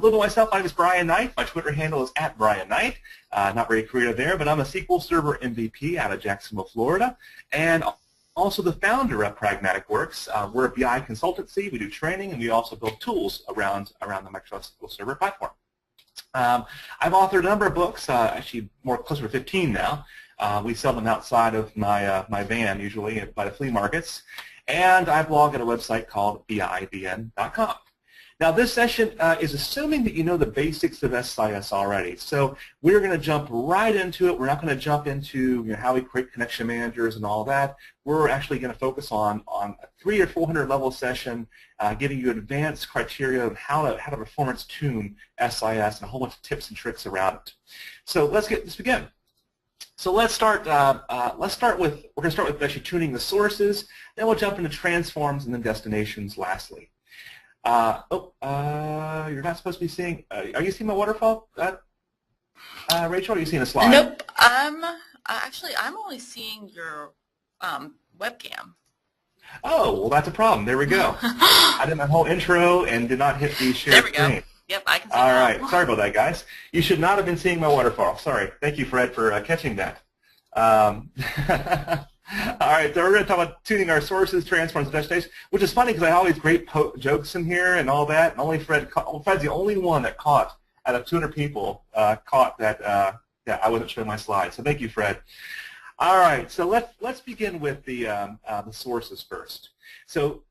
little bit myself. My name is Brian Knight. My Twitter handle is @BrianKnight. Not very creative there, but I'm a SQL Server MVP out of Jacksonville, Florida, and also the founder of Pragmatic Works. We're a BI consultancy. We do training, and we also build tools around the Microsoft SQL Server platform. I've authored a number of books, actually more closer to 15 now. We sell them outside of my van, usually by the flea markets. And I blog at a website called BIBN.com. Now this session is assuming that you know the basics of SIS already. So we're going to jump right into it. We're not going to jump into how we create connection managers and all that. We're actually going to focus on a 300 or 400 level session, giving you advanced criteria of how to performance tune SIS and a whole bunch of tips and tricks around it. So let's begin. So let's start. We're going to start with actually tuning the sources. Then we'll jump into transforms and then destinations. Lastly, you're not supposed to be seeing. Are you seeing my waterfall, Rachel? Or are you seeing a slide? Nope. I'm only seeing your webcam. Oh, well, that's a problem. There we go. I did my whole intro and did not hit the share screen. There we go. Yep, I can see All that. right. Sorry about that, guys. You should not have been seeing my waterfall. Sorry. Thank you, Fred, for catching that. All right. So we're going to talk about tuning our sources, transforms, and destinations, which is funny because I have all these great jokes in here and all that. And only Fred's the only one that caught, out of 200 people, caught that I wasn't showing my slides. So thank you, Fred. All right. So let's begin with the sources first. So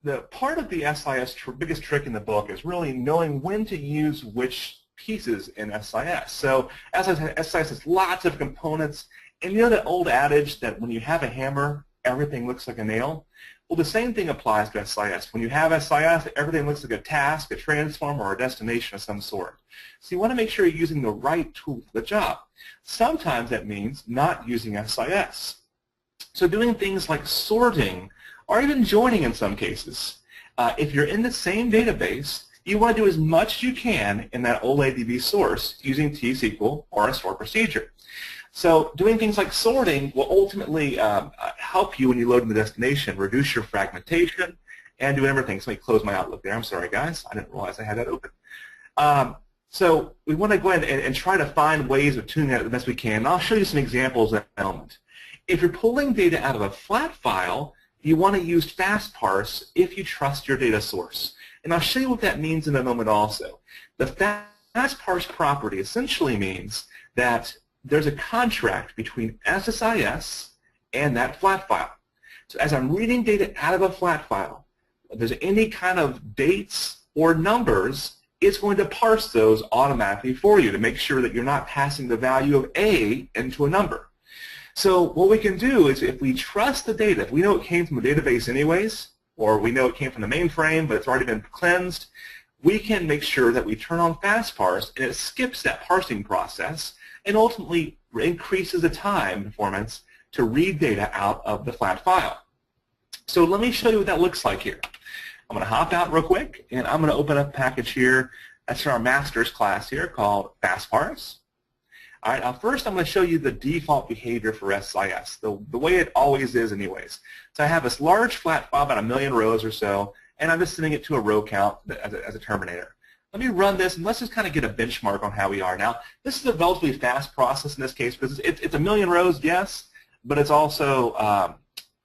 the part of the SIS biggest trick in the book is really knowing when to use which pieces in SIS. So SIS has lots of components, and you know that old adage that when you have a hammer, everything looks like a nail? Well, the same thing applies to SIS. When you have SIS, everything looks like a task, a transform, or a destination of some sort. So you want to make sure you're using the right tool for the job. Sometimes that means not using SIS. So doing things like sorting or even joining in some cases. If you're in the same database, you want to do as much as you can in that OLADB source using T-SQL or a sort procedure. So doing things like sorting will ultimately help you when you load in the destination, reduce your fragmentation, and do everything. So let me close my Outlook there. I'm sorry, guys. I didn't realize I had that open. So we want to go ahead and try to find ways of tuning that the best we can. And I'll show you some examples in a moment. If you're pulling data out of a flat file, you want to use FastParse if you trust your data source. And I'll show you what that means in a moment also. The FastParse property essentially means that there's a contract between SSIS and that flat file. So as I'm reading data out of a flat file, if there's any kind of dates or numbers, it's going to parse those automatically for you to make sure that you're not passing the value of A into a number. So what we can do is if we trust the data, if we know it came from a database anyways, or we know it came from the mainframe but it's already been cleansed, we can make sure that we turn on FastParse and it skips that parsing process and ultimately increases the time performance to read data out of the flat file. So let me show you what that looks like here. I'm going to hop out real quick and I'm going to open up a package here. That's our master's class here called FastParse. All right, now first I'm going to show you the default behavior for SIS, the way it always is anyways. So I have this large flat file, about 1 million rows or so, and I'm just sending it to a row count as a terminator. Let me run this, and let's just kind of get a benchmark on how we are. Now, this is a relatively fast process in this case because it's 1 million rows, yes, but it's also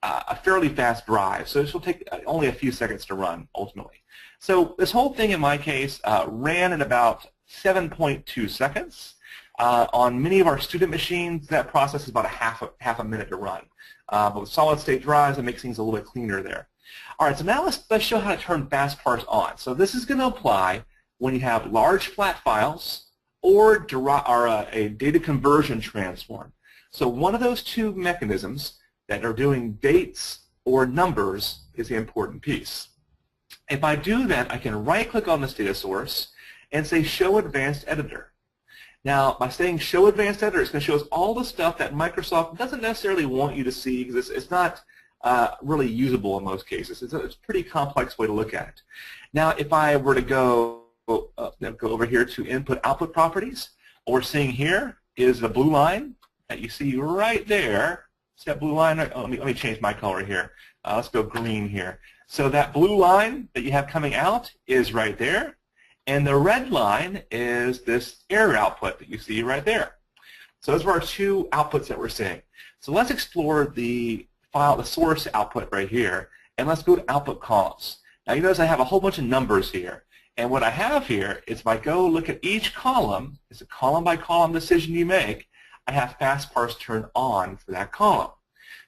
a fairly fast drive. So this will take only a few seconds to run, ultimately. So this whole thing, in my case, ran in about 7.2 seconds. On many of our student machines, that process is about half a minute to run. But with solid-state drives, it makes things a little bit cleaner there. All right, so now let's show how to turn FastParse on. So this is going to apply when you have large flat files or a data conversion transform. So one of those two mechanisms that are doing dates or numbers is the important piece. If I do that, I can right-click on this data source and say Show Advanced Editor. Now, by saying Show Advanced Editor, it's going to show us all the stuff that Microsoft doesn't necessarily want you to see because it's not really usable in most cases. It's a pretty complex way to look at it. Now, if I were to go over here to Input-Output Properties, what we're seeing here is the blue line that you see right there. See that blue line? Oh, let me change my color here. Let's go green here. So that blue line that you have coming out is right there. And the red line is this error output that you see right there. So those are our two outputs that we're seeing. So let's explore the file, the source output right here, and let's go to output columns. Now you notice I have a whole bunch of numbers here. And what I have here is if I go look at each column, it's a column by column decision you make, I have FastParse turned on for that column.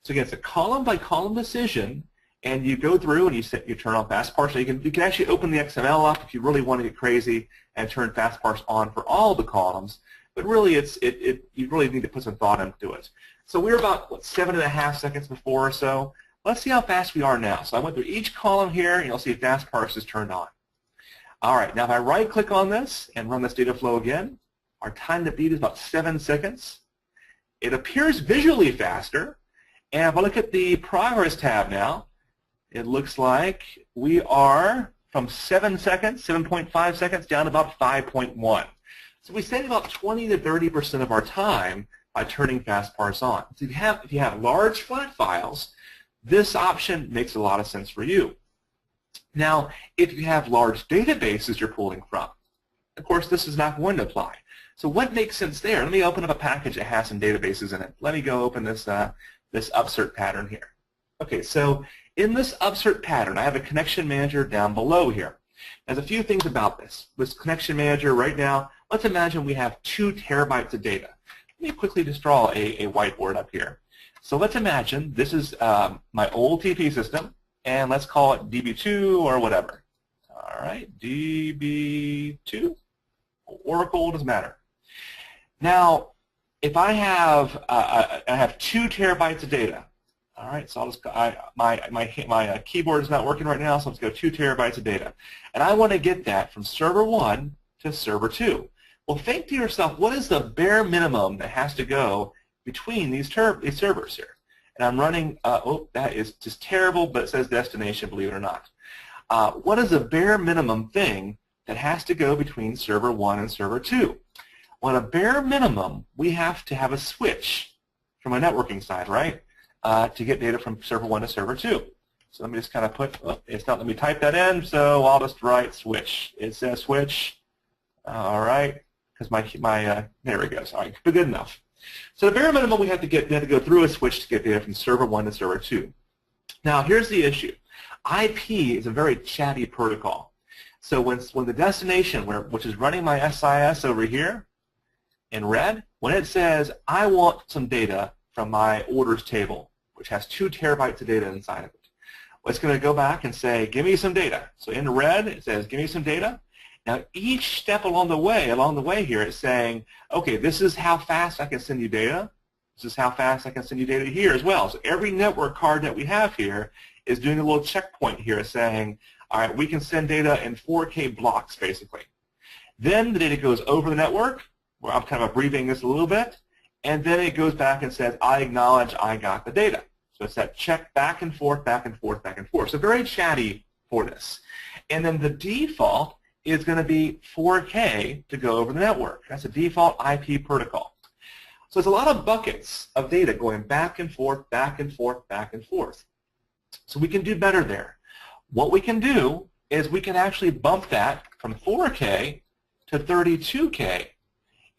So again, it's a column by column decision, and you go through and you turn on FastParse. So you can actually open the XML up if you really want to get crazy and turn FastParse on for all the columns. But really, you really need to put some thought into it. So we're about, what, 7.5 seconds before or so. Let's see how fast we are now. So I went through each column here, and you'll see FastParse is turned on. All right, now if I right-click on this and run this data flow again, our time to beat is about 7 seconds. It appears visually faster, and if I look at the progress tab now, it looks like we are from 7 seconds, 7.5 seconds, down to about 5.1. So we save about 20 to 30% of our time by turning FastParse on. So if you have large flat files, this option makes a lot of sense for you. Now, if you have large databases you're pulling from, of course, this is not going to apply. So what makes sense there? Let me open up a package that has some databases in it. Let me go open this, this upsert pattern here. Okay, so in this upsert pattern, I have a connection manager down below here. There's a few things about this. This connection manager right now, let's imagine we have 2 terabytes of data. Let me quickly just draw a whiteboard up here. So let's imagine this is my old TP system, and let's call it DB2 or whatever. All right, DB2, Oracle, doesn't matter. Now, if I have 2 terabytes of data, all right, so I'll just my keyboard is not working right now, so let's go 2 terabytes of data, and I want to get that from server 1 to server 2. Well, think to yourself, what is the bare minimum that has to go between these servers here? And I'm running, oh, that is just terrible, but it says destination, believe it or not. What is the bare minimum thing that has to go between server 1 and server 2? Well, at a bare minimum, we have to have a switch from a networking side, right, to get data from server 1 to server 2. So let me just kind of put, oh, it's not let me type that in, so I'll just write switch. It says switch, all right, because there we go, sorry, but good enough. So the bare minimum we have to go through a switch to get data from server 1 to server 2. Now here's the issue. IP is a very chatty protocol. So when the destination, which is running my SIS over here in red, when it says I want some data from my orders table, which has 2 terabytes of data inside of it, well, it's going to go back and say, give me some data. So in red, it says, give me some data. Now, each step along the way here, it's saying, okay, this is how fast I can send you data. This is how fast I can send you data here as well. So every network card that we have here is doing a little checkpoint here saying, all right, we can send data in 4K blocks, basically. Then the data goes over the network, where I'm kind of abbreviating this a little bit, and then it goes back and says, I acknowledge I got the data. So it's that check back and forth, back and forth, back and forth. So very chatty for this. And then the default is going to be 4K to go over the network. That's a default IP protocol. So it's a lot of buckets of data going back and forth, back and forth, back and forth. So we can do better there. What we can do is we can actually bump that from 4K to 32K.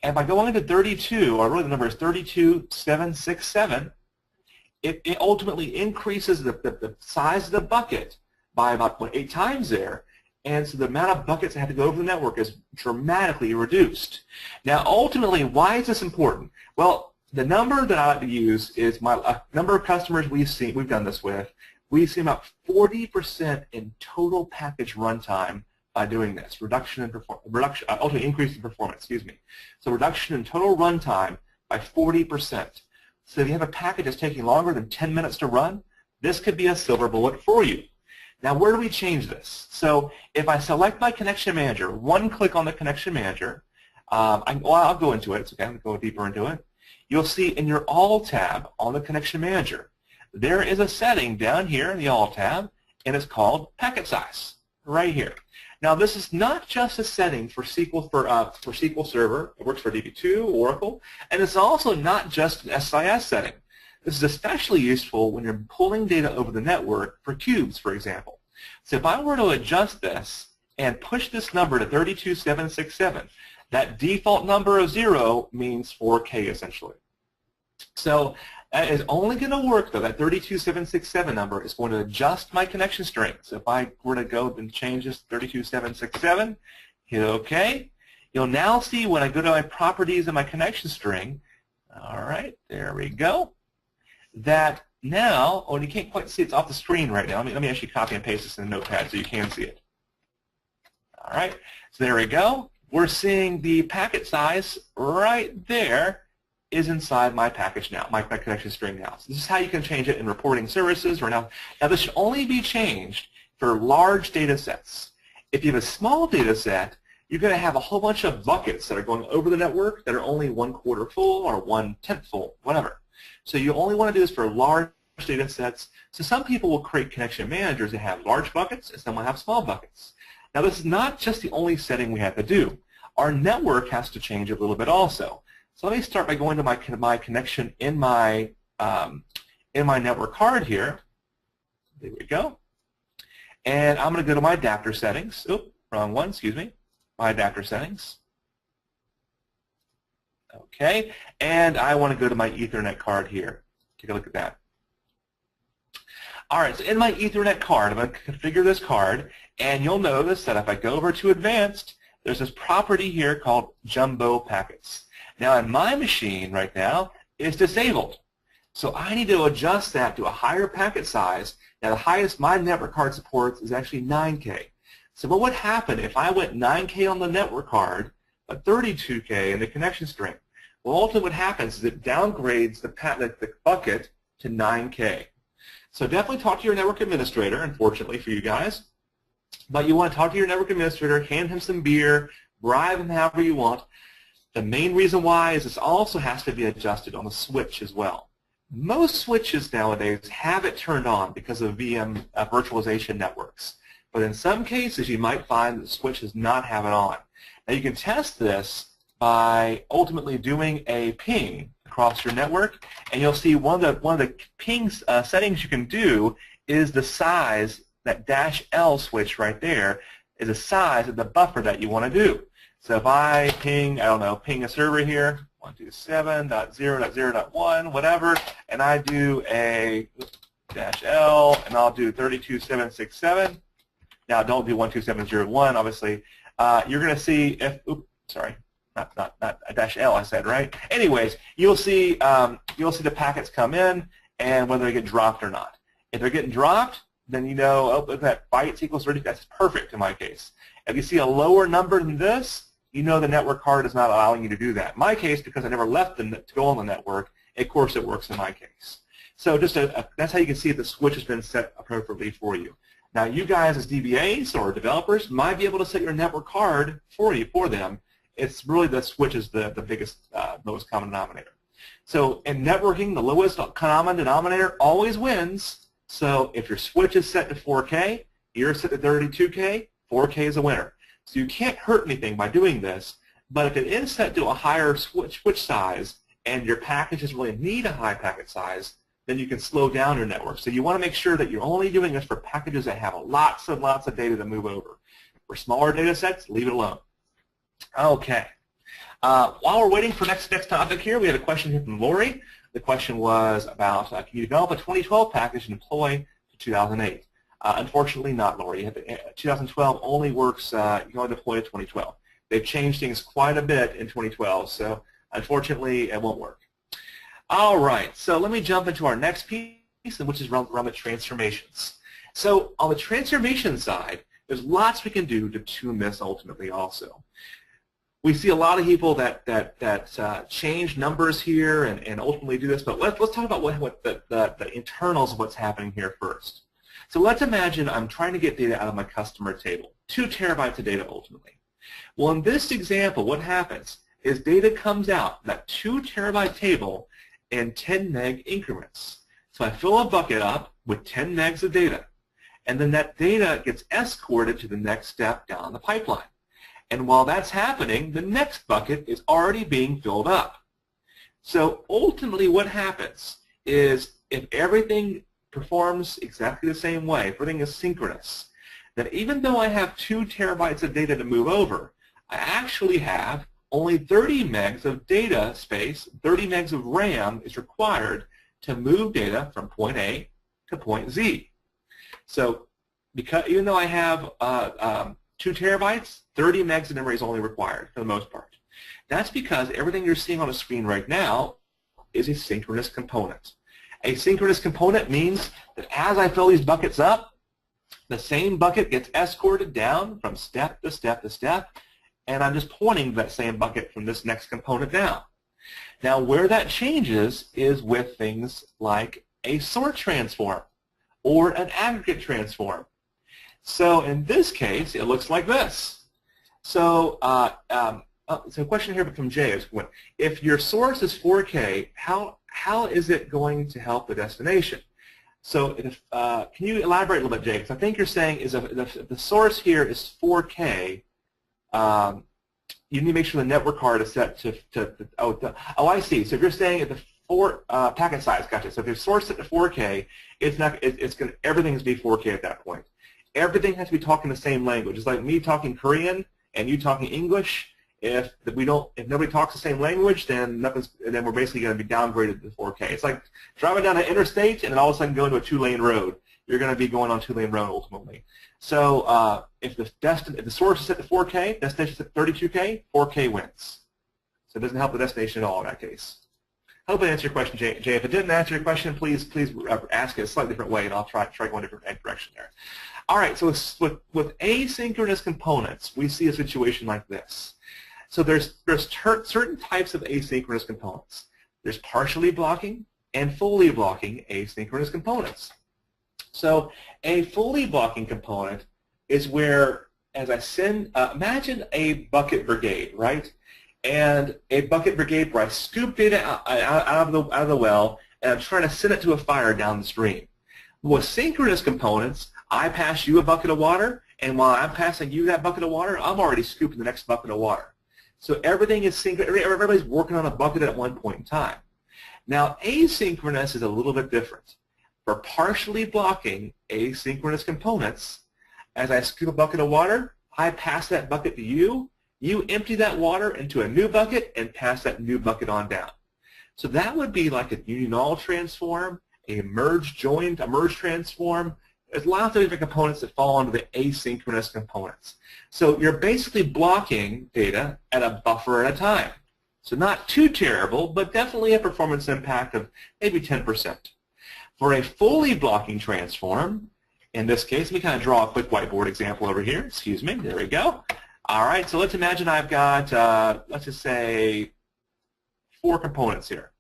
And by going to 32, or really the number is 32767, it ultimately increases the size of the bucket by about 8 times there. And so the amount of buckets that have to go over the network is dramatically reduced. Now, ultimately, why is this important? Well, the number that I like to use is my number of customers we've done this with. We've seen about 40% in total package runtime by doing this. Ultimately increase in performance, excuse me. So reduction in total runtime by 40%. So if you have a package that's taking longer than 10 minutes to run, this could be a silver bullet for you. Now, where do we change this? So if I select my connection manager, one click on the connection manager, I'll go into it. It's okay, I'm going to go deeper into it. You'll see in your All tab on the connection manager, there is a setting down here in the All tab, and it's called packet size, right here. Now, this is not just a setting for SQL Server. It works for DB2, Oracle, and it's also not just an SIS setting. This is especially useful when you're pulling data over the network for cubes, for example. So if I were to adjust this and push this number to 32767. That default number of 0 means 4K essentially. So that is only going to work, though. That 32767 number is going to adjust my connection string. So if I were to go and change this 32767, hit OK, you'll now see when I go to my properties and my connection string, all right, there we go, that now, oh, and you can't quite see it's off the screen right now. Let me actually copy and paste this in the notepad so you can see it. All right, so there we go. We're seeing the packet size right there is inside my package now, my connection string now. So this is how you can change it in reporting services. Or now this should only be changed for large data sets. If you have a small data set, you're going to have a whole bunch of buckets that are going over the network that are only 1/4 full or 1/10 full, whatever. So you only want to do this for large data sets. So some people will create connection managers that have large buckets, and some will have small buckets. Now this is not just the only setting we have to do. Our network has to change a little bit also. So let me start by going to my connection in my network card here. There we go. And I'm going to go to my adapter settings. Oops, wrong one, excuse me. My adapter settings. Okay, and I want to go to my Ethernet card here. Take a look at that. All right, so in my Ethernet card, I'm going to configure this card, and you'll notice that if I go over to Advanced, there's this property here called Jumbo Packets. Now, in my machine right now, it's disabled. So I need to adjust that to a higher packet size. Now, the highest my network card supports is actually 9K. So what would happen if I went 9K on the network card, but 32K in the connection string? Well, ultimately what happens is it downgrades the bucket to 9K. So definitely talk to your network administrator, unfortunately for you guys. But you want to talk to your network administrator, hand him some beer, bribe him however you want. The main reason why is this also has to be adjusted on the switch as well. Most switches nowadays have it turned on because of VM virtualization networks. But in some cases, you might find that the switch does not have it on. Now, you can test this by ultimately doing a ping across your network, and you'll see one of the ping settings you can do is the size, that -L switch right there is the size of the buffer that you want to do. So if I ping, I don't know, ping a server here, 127.0.0.1, whatever, and I do a -L, and I'll do 32767. Now, don't do 127.0.1, obviously. You're going to see if, oops, sorry, not a -L, I said, right? Anyways, you'll see the packets come in and whether they get dropped or not. If they're getting dropped, then you know, oh, if that bytes equals 30, that's perfect in my case. If you see a lower number than this, you know the network card is not allowing you to do that. In my case, because I never left to go on the network, of course it works in my case. So just that's how you can see if the switch has been set appropriately for you. Now, you guys as DBAs or developers might be able to set your network card for them. It's really the switch is the biggest, lowest common denominator. So in networking, the lowest common denominator always wins. So if your switch is set to 4K, you're set to 32K, 4K is a winner. So you can't hurt anything by doing this, but if it is set to a higher switch size and your packages really need a high packet size, then you can slow down your network. So you want to make sure that you're only doing this for packages that have lots and lots of data to move over. For smaller data sets, leave it alone. Okay. While we're waiting for next topic here, we have a question here from Lori. The question was about, can you develop a 2012 package and deploy to 2008? Unfortunately not, Lori. 2012 only works, you can only deploy to 2012. They've changed things quite a bit in 2012, so unfortunately it won't work. All right, so let me jump into our next piece, which is around the transformations. So on the transformation side, there's lots we can do to tune this ultimately also. We see a lot of people that change numbers here and ultimately do this, but let's talk about what the internals of what's happening here first. So let's imagine I'm trying to get data out of my customer table, 2 terabytes of data ultimately. Well, in this example, what happens is data comes out, that 2 terabyte table, in 10 meg increments. So I fill a bucket up with 10 megs of data, and then that data gets escorted to the next step down the pipeline. And while that's happening, the next bucket is already being filled up. So ultimately what happens is if everything performs exactly the same way, everything is synchronous, that even though I have 2 terabytes of data to move over, I actually have only 30 megs of data space, 30 megs of RAM is required to move data from point A to point Z. So because even though I have 2 terabytes, 30 megs of memory is only required for the most part. That's because everything you're seeing on the screen right now is a synchronous component. A synchronous component means that as I fill these buckets up, the same bucket gets escorted down from step to step to step, and I'm just pointing to that same bucket from this next component down. Now, where that changes is with things like a sort transform or an aggregate transform. So in this case, it looks like this. So, so a question here from Jay is, if your source is 4K, how is it going to help the destination? So if, can you elaborate a little bit, Jay? Because I think you're saying is if the source here is 4K, you need to make sure the network card is set to oh, I see. So if you're saying at the packet size, gotcha. So if your source set to 4K, everything has to be 4K at that point. Everything has to be talking the same language. It's like me talking Korean and you talking English. If nobody talks the same language, then we're basically going to be downgraded to 4K. It's like driving down an interstate and then all of a sudden going to a 2-lane road. You're going to be going on a 2-lane road ultimately. So if the source is set to 4K, destination is set to 32K, 4K wins. So it doesn't help the destination at all in that case. I hope I answered your question, Jay. If it didn't answer your question, please ask it a slightly different way, and I'll try going a different direction there. All right. So with asynchronous components, we see a situation like this. So there's certain types of asynchronous components. There's partially blocking and fully blocking asynchronous components. So a fully blocking component is where, as I send, imagine a bucket brigade, right? And a bucket brigade where I scoop data out of the well, and I'm trying to send it to a fire down the stream. With synchronous components, I pass you a bucket of water, and while I'm passing you that bucket of water, I'm already scooping the next bucket of water. So everything is synchronous. Everybody's working on a bucket at one point in time. Now, asynchronous is a little bit different. For partially blocking asynchronous components, as I scoop a bucket of water, I pass that bucket to you. You empty that water into a new bucket and pass that new bucket on down. So that would be like a union-all transform, a merge transform. There's lots of different components that fall under the asynchronous components. So you're basically blocking data at a buffer at a time. So not too terrible, but definitely a performance impact of maybe 10%. For a fully blocking transform, in this case, let me kind of draw a quick whiteboard example over here. Excuse me. There we go. All right. So let's imagine I've got, let's just say, 4 components here.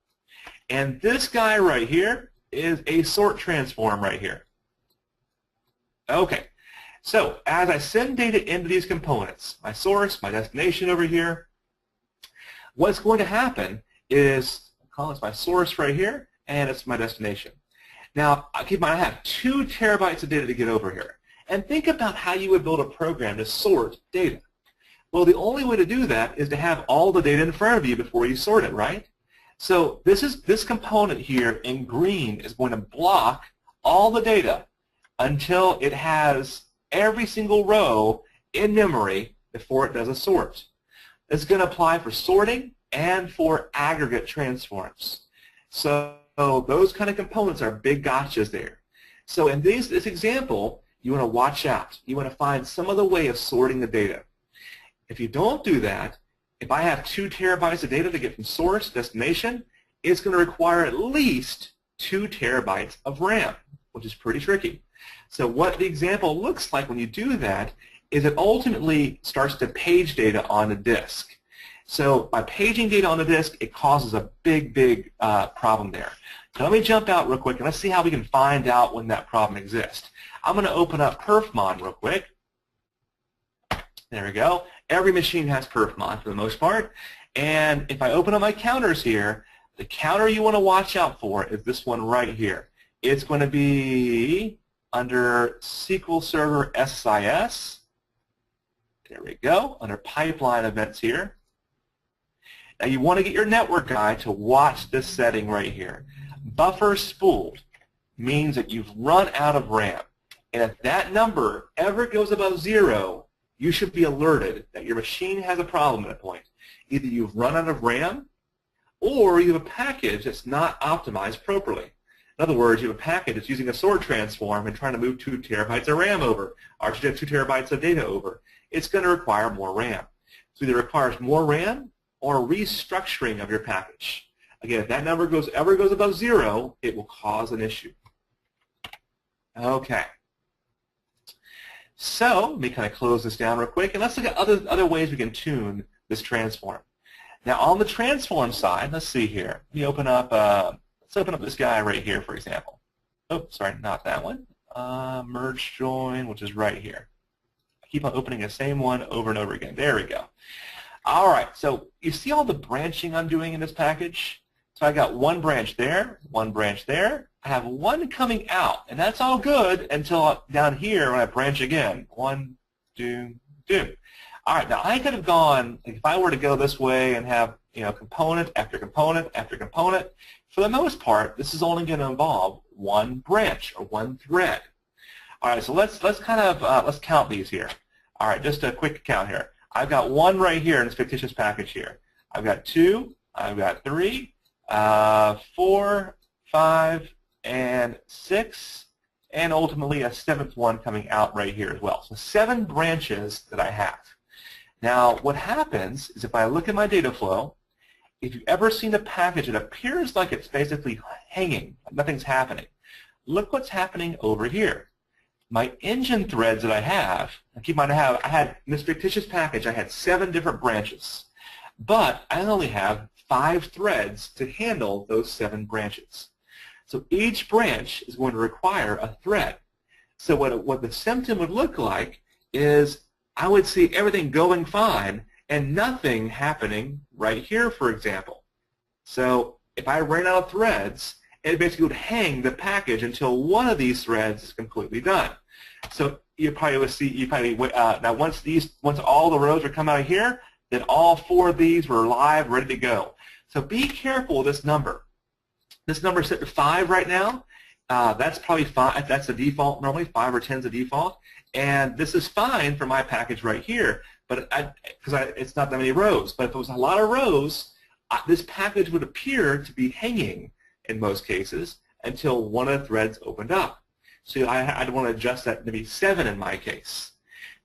And this guy right here is a sort transform right here. Okay. So as I send data into these components, my source, my destination over here, what's going to happen is, I'll call this my source right here, and it's my destination. Now, keep in mind, I have 2 terabytes of data to get over here. And think about how you would build a program to sort data. Well, the only way to do that is to have all the data in front of you before you sort it, right? So this component here in green is going to block all the data until it has every single row in memory before it does a sort. This is going to apply for sorting and for aggregate transforms. So those kind of components are big gotchas there. So in this example, you want to watch out. You want to find some other way of sorting the data. If you don't do that, if I have 2 terabytes of data to get from source to destination, it's going to require at least 2 terabytes of RAM, which is pretty tricky. So what the example looks like when you do that is it ultimately starts to page data on the disk. So by paging data on the disk, it causes a big problem there. So let me jump out real quick and let's see how we can find out when that problem exists. I'm going to open up perfmon real quick. There we go. Every machine has perfmon for the most part. And if I open up my counters here, the counter you want to watch out for is this one right here. It's going to be under SQL Server SSIS. There we go, under pipeline events here. Now you want to get your network guy to watch this setting right here. Buffer spooled means that you've run out of RAM. And if that number ever goes above 0, you should be alerted that your machine has a problem at that point. Either you've run out of RAM, or you have a package that's not optimized properly. In other words, you have a package that's using a sort transform and trying to move 2 terabytes of RAM over, or 2 terabytes of data over. It's going to require more RAM. So either requires more RAM or a restructuring of your package. Again, if that number ever goes above 0, it will cause an issue. Okay. So let me kind of close this down real quick, and let's look at other ways we can tune this transform. Now, on the transform side, let's see here. Let me open up. Let's open up this guy right here, for example. Oh, sorry, not that one. Merge join, which is right here. I keep on opening the same one over and over again. There we go. All right. So you see all the branching I'm doing in this package? So I got one branch there, one branch there. I have one coming out, and that's all good until down here when I branch again. 1, 2, 2. All right, now I could have gone, if I were to go this way and have, component after component after component, for the most part, this is only going to involve one branch or one thread. All right, so let's kind of, let's count these here. All right, just a quick count here. I've got one right here in this fictitious package here. I've got 2, I've got 3, 4, 5, and 6, and ultimately a 7th one coming out right here as well. So 7 branches that I have. Now, what happens is if I look at my data flow, if you've ever seen a package that appears like it's basically hanging, like nothing's happening, look what's happening over here. My engine threads that I have, keep in mind I had in this fictitious package, I had 7 different branches, but I only have 5 threads to handle those 7 branches. So each branch is going to require a thread. So what the symptom would look like is I would see everything going fine and nothing happening right here, for example. So if I ran out of threads, it basically would hang the package until one of these threads is completely done. So you probably would see, now once all the rows are come out of here, then all 4 of these were live, ready to go. So be careful with this number. This number is set to 5 right now. That's probably 5. That's the default normally. 5 or 10 is the default. And this is fine for my package right here, but because it's not that many rows. But if it was a lot of rows, this package would appear to be hanging in most cases until one of the threads opened up. So I'd want to adjust that to be 7 in my case.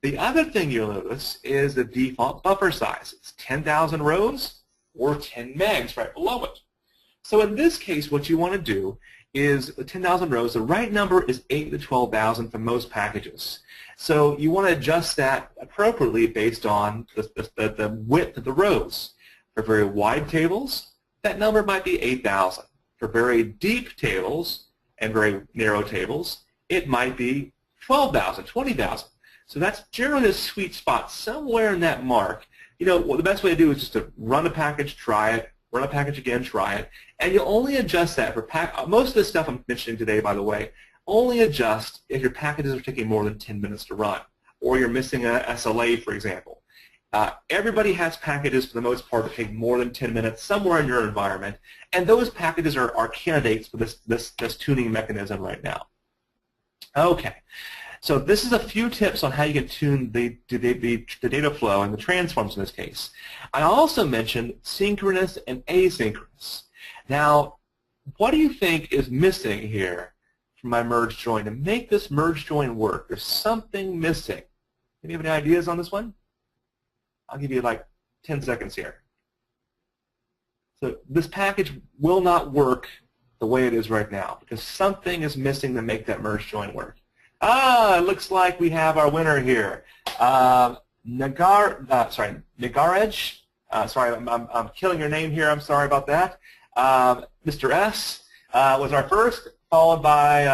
The other thing you'll notice is the default buffer size. It's 10,000 rows or 10 megs right below it. So in this case, what you want to do is 10,000 rows. The right number is 8 to 12,000 for most packages. So you want to adjust that appropriately based on the width of the rows. For very wide tables, that number might be 8,000. For very deep tables and very narrow tables, it might be 12,000, 20,000. So that's generally a sweet spot somewhere in that mark. Well, the best way to do is just to run a package, try it, run a package again, try it, and you'll only adjust that for most of the stuff I'm mentioning today, by the way, only adjust if your packages are taking more than 10 minutes to run, or you're missing a SLA, for example. Everybody has packages, for the most part, that take more than 10 minutes somewhere in your environment, and those packages are candidates for this tuning mechanism right now. Okay, so this is a few tips on how you can tune the data flow and the transforms in this case. I also mentioned synchronous and asynchronous. Now, what do you think is missing here from my merge join to make this merge join work? There's something missing. Any have any ideas on this one? I'll give you like 10 seconds here. So this package will not work the way it is right now because something is missing to make that merge join work. It looks like we have our winner here. Nagarej. Sorry, I'm killing your name here. I'm sorry about that. Mr. S was our first, followed by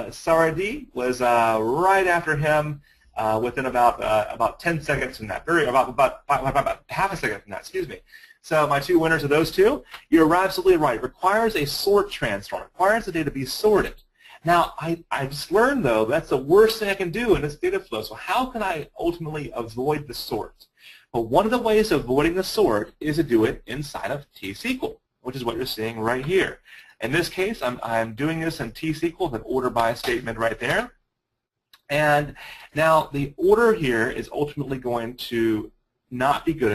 Saradi was right after him within about 10 seconds from that. About half a second from that. Excuse me. So my 2 winners are those 2. You're absolutely right. It requires a sort transform. It requires the data to be sorted. Now, I just learned, though, that's the worst thing I can do in this data flow. So how can I ultimately avoid the sort? Well, one of the ways of avoiding the sort is to do it inside of T-SQL, which is what you're seeing right here. In this case, I'm doing this in T-SQL with an order by statement right there. And now the order here is ultimately going to not be good